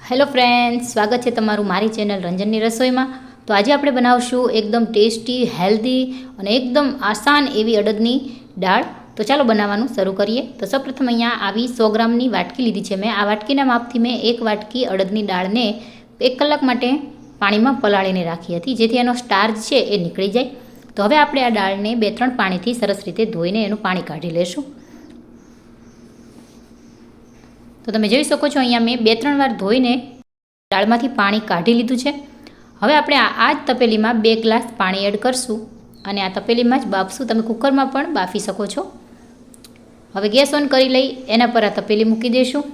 Hello friends, સ્વાગત છે તમારું મારી ચેનલ રંજનની રસોઈમાં। તો આજે આપણે બનાવશું એકદમ ટેસ્ટી, હેલ્ધી અને એકદમ આસાન એવી અડદની દાળ। તો ચાલો બનાવવાનું શરૂ કરીએ। તો સૌપ્રથમ અહીંયા આવી 100 ગ્રામની વાટકી લીધી છે મેં। આ વાટકીના માપથી મેં 1 વાટકી અડદની દાળને 1 કલાક માટે પાણીમાં પલાળીને રાખી હતી, જેથી એનો સ્ટાર્ચ છે એ નીકળી જાય। તો હવે આપણે આ દાળને 2-3 પાણીથી સરસ રીતે ધોઈને એનું પાણી કાઢી લેશું। તો તમે જોઈ શકો છો અહીંયા મેં 2-3 વાર ધોઈને દાળમાંથી પાણી કાઢી લીધું છે। હવે આપણે આ જ તપેલીમાં 2 ગ્લાસ પાણી એડ કરશું અને આ તપેલીમાં જ બાફશું। તમે કુકરમાં પણ બાફી શકો છો। હવે ગેસ ઓન કરી લઈ એના પર આ તપેલી મૂકી દઈશું।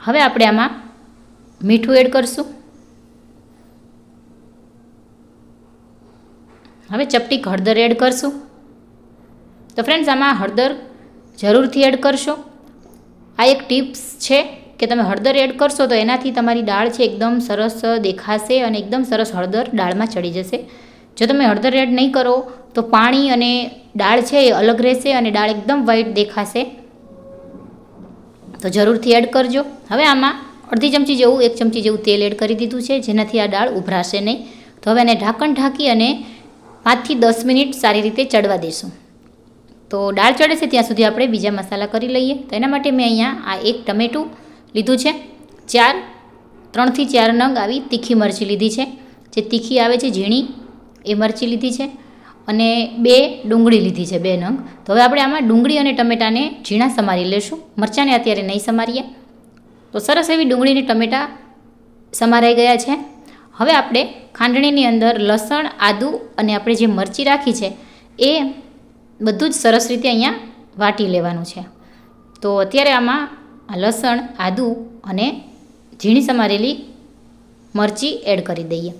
હવે આપણે આમાં મીઠું એડ કરશું। હવે ચપટી હળદર એડ કરશું। તો ફ્રેન્ડ્સ, આમાં હળદર જરૂરથી એડ કરશો। આ એક ટિપ્સ છે કે તમે હળદર એડ કરશો તો એનાથી તમારી દાળ છે એકદમ સરસ દેખાશે અને એકદમ સરસ હળદર દાળમાં ચડી જશે। જો તમે હળદર એડ નહીં કરો તો પાણી અને દાળ છે એ અલગ રહેશે અને દાળ એકદમ વ્હાઈટ દેખાશે। તો જરૂરથી એડ કરજો। હવે આમાં અડધી ચમચી જેવું 1 ચમચી જેવું તેલ એડ કરી દીધું છે, જેનાથી આ દાળ ઉભરાશે નહીં। તો હવે એને ઢાંકણ ઢાંકી અને 5 થી 10 મિનિટ સારી રીતે ચડવા દઈશું। તો દાળ ચડે છે ત્યાં સુધી આપણે બીજા મસાલા કરી લઈએ। તો એના માટે મેં અહીંયા આ 1 ટમેટું લીધું છે, 3 થી 4 નંગ આવી તીખી મરચી લીધી છે, જે તીખી આવે છે ઝીણી એ મરચી લીધી છે, અને 2 ડુંગળી લીધી છે 2 નંગ। તો હવે આપણે આમાં ડુંગળી અને ટમેટાને ઝીણા સમારી લેશું, મરચાંને અત્યારે નહીં સમારીએ। તો સરસ એવી ડુંગળી અને ટમેટાં સમારાઈ ગયા છે। હવે આપણે ખાંડણીની અંદર લસણ, આદું અને આપણે જે મરચી રાખી છે એ બધું જ સરસ રીતે અહીંયા વાટી લેવાનું છે। તો અત્યારે આમાં લસણ, આદું અને ઝીણી સમારેલી મરચી એડ કરી દઈએ।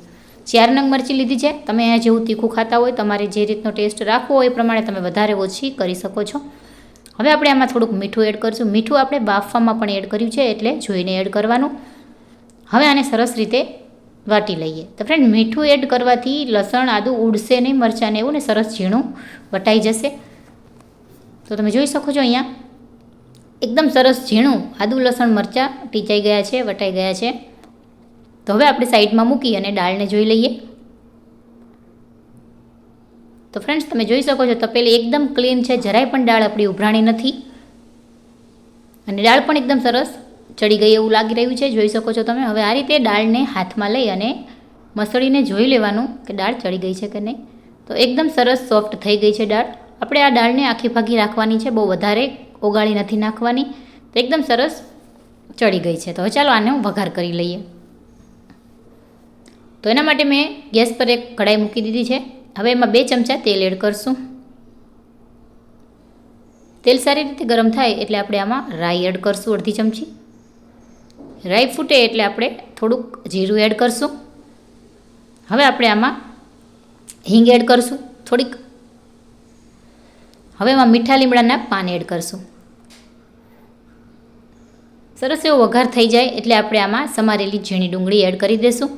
4 નંગ મરચી લીધી છે। તમે અહીંયા જેવું તીખું ખાતા હોય, તમારે જે રીતનો ટેસ્ટ રાખવો હોય એ પ્રમાણે તમે વધારે ઓછી કરી શકો છો। હવે આપણે આમાં થોડુંક મીઠું એડ કરીશું। મીઠું આપણે બાફવામાં પણ એડ કર્યું છે, એટલે જોઈને એડ કરવાનું। હવે આને સરસ રીતે વાટી લઈએ। તો ફ્રેન્ડ, મીઠું એડ કરવાથી લસણ, આદું ઉડશે નહીં, મરચાંને એવું ને સરસ ઝીણું વટાઈ જશે। તો તમે જોઈ શકો છો અહીંયા એકદમ સરસ ઝીણું આદું, લસણ, મરચાં ટીચાઈ ગયા છે, વટાઈ ગયા છે। તો હવે આપણે સાઈડમાં મૂકી અને દાળને જોઈ લઈએ। તો ફ્રેન્ડ્સ, તમે જોઈ શકો છો તપેલી એકદમ ક્લીન છે, જરાય પણ દાળ આપણી ઉભરાણી નથી અને દાળ પણ એકદમ સરસ ચડી ગઈ એવું લાગી રહ્યું છે, જોઈ શકો છો તમે। હવે આ રીતે દાળને હાથમાં લઈ અને મસળીને જોઈ લેવાનું કે દાળ ચડી ગઈ છે કે નહીં। તો એકદમ સરસ સોફ્ટ થઈ ગઈ છે દાળ। આપણે આ દાળને આખી ભાગી રાખવાની છે, બહુ વધારે ઓગાળી નથી નાખવાની। તો એકદમ સરસ ચડી ગઈ છે। તો હવે ચાલો આને વઘાર કરી લઈએ। તો એના માટે મેં ગેસ પર એક કઢાઈ મૂકી દીધી છે। હવે એમાં 2 ચમચા તેલ એડ કરશું। તેલ સારી રીતે ગરમ થાય એટલે આપણે આમાં રાઈ એડ કરશું, અડધી ચમચી। રાઈ ફૂટે એટલે આપણે થોડુંક જીરું એડ કરશું। હવે આપણે આમાં હિંગ એડ કરશું થોડીક। હવે એમાં મીઠા લીમડાના પાન એડ કરશું। સરસ એવો વઘાર થઈ જાય એટલે આપણે આમાં સમારેલી ઝીણી ડુંગળી એડ કરી દઈશું।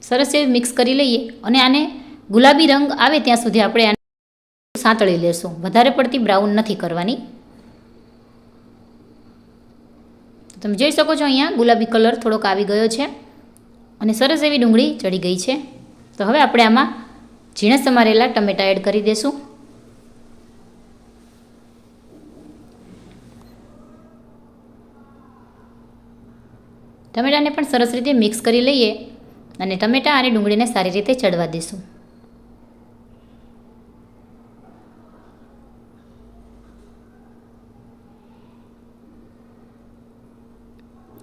સરસ એવી મિક્સ કરી લઈએ અને આને ગુલાબી રંગ આવે ત્યાં સુધી આપણે આને સાંતળી લેશું, વધારે પડતી બ્રાઉન નથી કરવાની। તમે જોઈ શકો છો અહીંયા ગુલાબી કલર થોડોક આવી ગયો છે અને સરસ એવી ડુંગળી ચડી ગઈ છે। તો હવે આપણે આમાં ઝીણા સમારેલા ટમેટાં એડ કરી દઈશું। ટમેટાને પણ સરસ રીતે મિક્સ કરી લઈએ અને ટમેટાં અને ડુંગળીને સારી રીતે ચડવા દઈશું।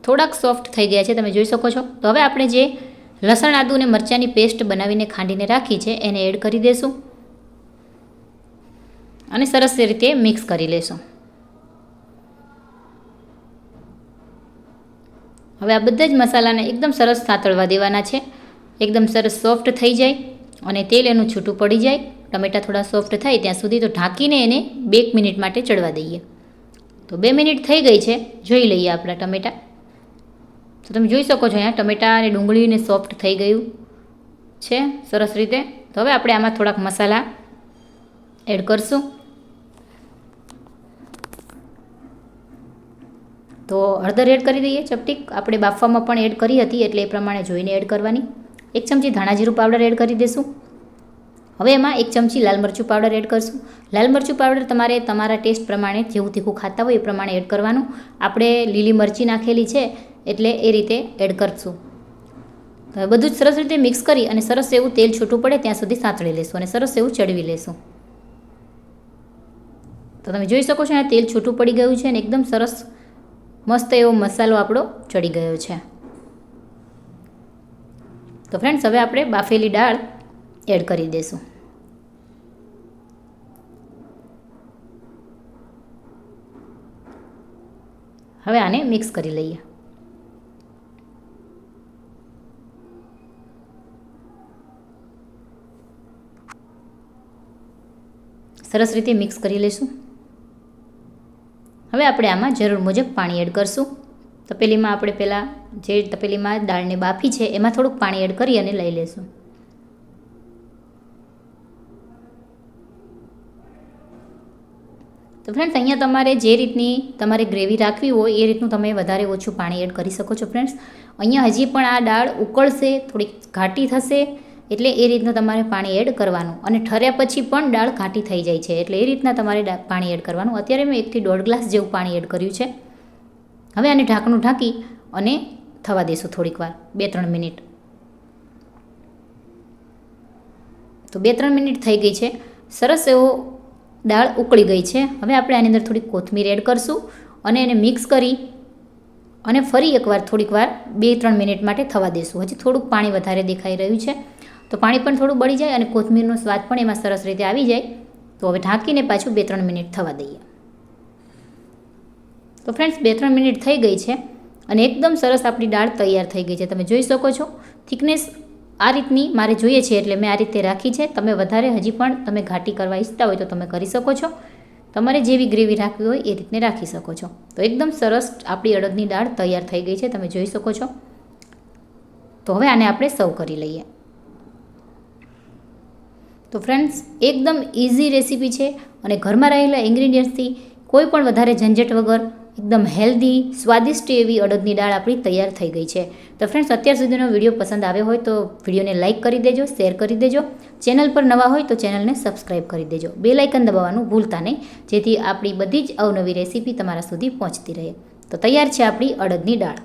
થોડાક સોફ્ટ થઈ ગયા છે, તમે જોઈ શકો છો। તો હવે આપણે જે લસણ, આદું અને મરચાંની પેસ્ટ બનાવીને ખાંડીને રાખી છે એને એડ કરી દઈશું અને સરસ રીતે મિક્સ કરી લેશું। હવે આ બધા જ મસાલાને એકદમ સરસ સાંતળવા દેવાના છે, એકદમ સરસ સોફ્ટ થઈ જાય અને તેલ એનું છૂટું પડી જાય, ટમેટાં થોડા સોફ્ટ થાય ત્યાં સુધી તો ઢાંકીને એને 2 મિનિટ માટે ચડવા દઈએ। તો 2 મિનિટ થઈ ગઈ છે, જોઈ લઈએ આપણા ટમેટાં। તો તમે જોઈ શકો છો અહીંયા ટમેટાં અને ડુંગળીને સોફ્ટ થઈ ગયું છે સરસ રીતે. તો હવે આપણે આમાં થોડાક મસાલા એડ કરશું. તો હળદર એડ કરી દઈએ ચપટીક. આપણે બાફવામાં પણ એડ કરી હતી એટલે એ પ્રમાણે જોઈને એડ કરવાની. 1 ચમચી ધાણા જીરું પાવડર એડ કરી દઈશું. હવે એમાં 1 ચમચી લાલ મરચું પાવડર એડ કરશું. લાલ મરચું પાવડર તમારે તમારા ટેસ્ટ પ્રમાણે જેવું તીખું ખાતા હોય એ પ્રમાણે એડ કરવાનું. આપણે લીલી મરચી નાખેલી છે એટલે એ રીતે એડ કરશું. હવે બધું જ સરસ રીતે મિક્સ કરી અને સરસ એવું તેલ છૂટું પડે ત્યાં સુધી સાંતળી લેશું અને સરસ એવું ચડવી લેશું. તો તમે જોઈ શકો છો આ તેલ છૂટું પડી ગયું છે અને એકદમ સરસ મસ્ત એવો મસાલો આપણો ચડી ગયો છે. તો ફ્રેન્ડ્સ હવે આપણે બાફેલી દાળ એડ કરી દઈશું. હવે આને મિક્સ કરી લઈએ. સરસ રીતે મિક્સ કરી લઈશું. હવે આપણે આમાં જરૂર મુજબ પાણી એડ કરશું. તપેલીમાં આપણે પહેલાં જે તપેલીમાં દાળને બાફી છે એમાં થોડુંક પાણી એડ કરી અને લઈ લઈશું. તો ફ્રેન્ડ્સ અહીંયા તમારે જે રીતની તમારે ગ્રેવી રાખવી હોય એ રીતનું તમે વધારે ઓછું પાણી એડ કરી શકો છો. ફ્રેન્ડ્સ અહીંયા હજી પણ આ દાળ ઉકળશે, થોડીક ઘાટી થશે એટલે એ રીતનું તમારે પાણી એડ કરવાનું. અને ઠર્યા પછી પણ દાળ ઘાટી થઈ જાય છે એટલે એ રીતના તમારે પાણી એડ કરવાનું. અત્યારે મેં 1 થી 1.5 ગ્લાસ જેવું પાણી એડ કર્યું છે. હવે આને ઢાંકણું ઢાંકી અને થવા દઈશું થોડીક વાર, 2-3 મિનિટ. તો 2-3 મિનિટ થઈ ગઈ છે. સરસ એવો દાળ ઉકળી ગઈ છે. હવે આપણે આની અંદર થોડીક કોથમીર એડ કરશું અને એને મિક્સ કરી અને ફરી એકવાર થોડીક વાર 2-3 મિનિટ માટે થવા દઈશું. હજી થોડુંક પાણી વધારે દેખાઈ રહ્યું છે તો પાણી પણ થોડું બળી જાય અને કોથમીરનો સ્વાદ પણ એમાં સરસ રીતે આવી જાય. તો હવે ઢાંકીને પાછું 2-3 મિનિટ થવા દઈએ. તો ફ્રેન્ડ્સ 2-3 મિનિટ થઈ ગઈ છે અને એકદમ સરસ આપણી દાળ તૈયાર થઈ ગઈ છે. તમે જોઈ શકો છો થિકનેસ આ રીતની મારે જોઈએ છે એટલે મેં આ રીતે રાખી છે. તમે વધારે હજી પણ તમે ઘાટી કરવા ઈચ્છતા હોય તો તમે કરી શકો છો. તમારે જેવી ગ્રેવી રાખવી હોય એ રીતને રાખી શકો છો. તો એકદમ સરસ આપણી અડદની દાળ તૈયાર થઈ ગઈ છે, તમે જોઈ શકો છો. તો હવે આને આપણે સર્વ કરી લઈએ. તો ફ્રેન્ડ્સ એકદમ ઇઝી રેસીપી છે અને ઘરમાં રહેલા ઇન્ગ્રીડિયન્ટ્સથી કોઈ પણ વધારે ઝંઝટ વગર એકદમ હેલ્ધી સ્વાદિષ્ટ એવી અડદની દાળ આપણી તૈયાર થઈ ગઈ છે. તો ફ્રેન્ડ્સ અત્યાર સુધીનો વિડીયો પસંદ આવ્યો હોય તો વિડીયોને લાઇક કરી દેજો, શેર કરી દેજો. ચેનલ પર નવા હોય તો ચેનલને સબસ્ક્રાઈબ કરી દેજો. બેલ આઇકન દબાવવાનું ભૂલતા નહીં જેથી આપણી બધી જ અવનવી રેસીપી તમારા સુધી પહોંચતી રહે. તો તૈયાર છે આપણી અડદની દાળ.